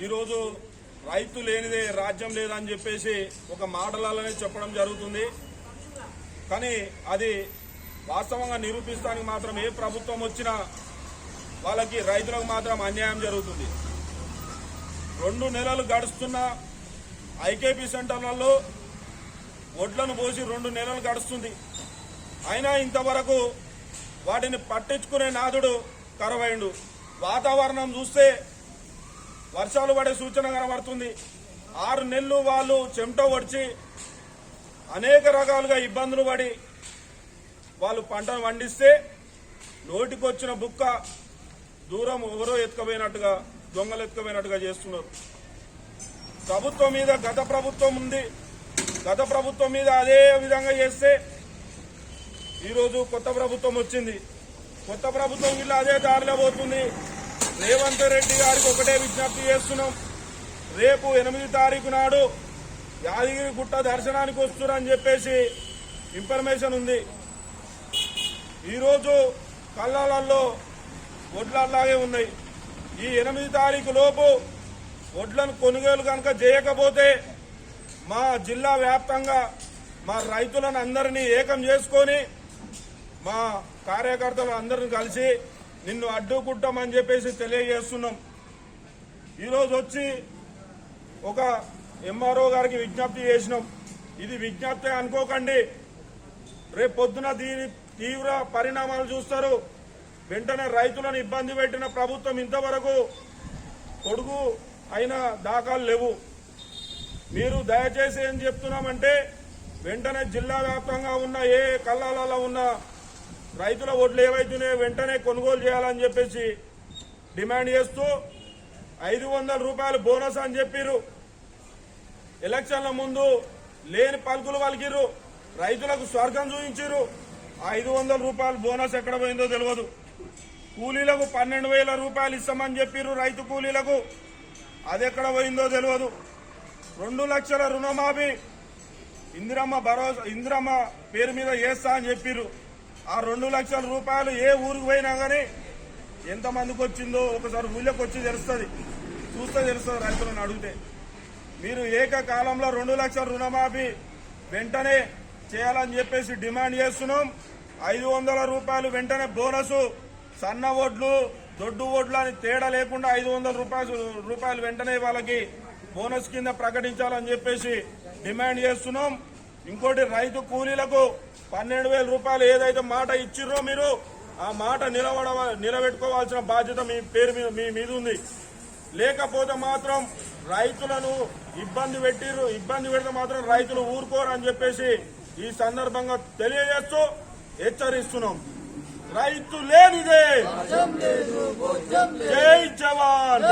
ఈరోజు రైతు లేనిదే రాజ్యం లేదని చెప్పేసి ఒక మాటలనే చెప్పడం జరుగుతుంది. కానీ అది వాస్తవంగా నిరూపిస్తానికి మాత్రం ఏ ప్రభుత్వం వచ్చినా వాళ్ళకి రైతులకు మాత్రం అన్యాయం జరుగుతుంది. 2 నెలలు గడుస్తున్న ఐకేపీ సెంటర్లలో వడ్లను పోసి 2 నెలలు గడుస్తుంది. అయినా ఇంతవరకు వాటిని పట్టించుకునే నాదుడు కరవైండు. వాతావరణం చూస్తే వర్షాలు పడే సూచన కనబడుతుంది. 6 నెలలు వాళ్ళు చెమట వచ్చి అనేక రకాలుగా ఇబ్బందులు పడి వాళ్ళు పంటను పండిస్తే నోటికొచ్చిన బుక్క దూరం ఎవరో ఎత్తుకపోయినట్టుగా దొంగలు ఎత్తుకపోయినట్టుగా చేస్తున్నారు. ప్రభుత్వం మీద గత ప్రభుత్వం ఉంది. గత ప్రభుత్వం మీద అదే విధంగా చేస్తే ఈరోజు కొత్త ప్రభుత్వం వచ్చింది. కొత్త ప్రభుత్వం వీళ్ళు అదే దారిలో పోతుంది. రేవంత్ రెడ్డి గారికి ఒకటే విజ్ఞప్తి చేస్తున్నాం. రేపు 8 తారీఖు నాడు యాదగిరి గుట్ట దర్శనానికి వస్తున్నారని చెప్పేసి ఇన్ఫర్మేషన్ ఉంది. ఈరోజు కళ్ళాలలో వడ్లు అలాగే ఉన్నాయి. ఈ 8 తారీఖు లోపు వడ్లను కొనుగోలు కనుక చేయకపోతే మా జిల్లా వ్యాప్తంగా మా రైతులను అందరినీ ఏకం చేసుకొని మా కార్యకర్తలు అందరిని కలిసి నిన్ను అడ్డుకుంటామని చెప్పేసి తెలియజేస్తున్నాం. ఈరోజు వచ్చి ఒక ఎంఆర్ఓ గారికి విజ్ఞప్తి చేసినాం. ఇది విజ్ఞప్తి అనుకోకండి, రేపు పొద్దున దీని తీవ్ర పరిణామాలు చూస్తారు. వెంటనే రైతులను ఇబ్బంది పెట్టిన ప్రభుత్వం ఇంతవరకు కొడుకు అయిన దాఖలు లేవు. మీరు దయచేసి ఏం చెప్తున్నామంటే వెంటనే జిల్లా వ్యాప్తంగా ఉన్న ఏ కళ్ళాలలో ఉన్న రైతుల ఓట్లు ఏవైతున్నాయో వెంటనే కొనుగోలు చేయాలని చెప్పేసి డిమాండ్ చేస్తూ 500 రూపాయలు బోనస్ అని చెప్పిర్రు. ఎలక్షన్ల ముందు లేని పలుకులు పలికిర్రు. రైతులకు స్వర్గం చూపించారు. 500 రూపాయలు బోనస్ ఎక్కడ పోయిందో తెలియదు. కూలీలకు 12,000 రూపాయలు ఇస్తామని చెప్పిర్రు. రైతు కూలీలకు అది ఎక్కడ పోయిందో తెలియదు. 2 లక్షల రుణమాఫీ ఇందిరమ్మ పేరు మీద చేస్తా అని చెప్పిర్రు. ఆ 2 లక్షల రూపాయలు ఏ ఊరికి పోయినా కానీ ఎంతమందికి వచ్చిందో ఒకసారి ఊళ్ళోకి వచ్చి తెలుస్తుంది, చూస్తే తెలుస్తుంది రైతులను అడిగితే. మీరు ఏకకాలంలో 2 లక్షల రుణమాఫీ వెంటనే చేయాలని చెప్పేసి డిమాండ్ చేస్తున్నాం. 500 రూపాయలు వెంటనే బోనసు, సన్న ఓట్లు దొడ్డు ఓట్లు అని తేడా లేకుండా 500 రూపాయలు వెంటనే వాళ్ళకి బోనస్ కింద ప్రకటించాలని చెప్పేసి డిమాండ్ చేస్తున్నాం. ఇంకోటి రైతు కూలీలకు 12,000 రూపాయలు ఏదైతే మాట ఇచ్చిర్రో మీరు ఆ మాట నిలబెట్టుకోవాల్సిన బాధ్యత మీ మీద ఉంది. లేకపోతే మాత్రం రైతులను ఇబ్బంది పెడితే మాత్రం రైతులు ఊరుకోరని చెప్పేసి ఈ సందర్భంగా తెలియజేస్తూ హెచ్చరిస్తున్నాం. రైతు లేనిదే జై జవాన్.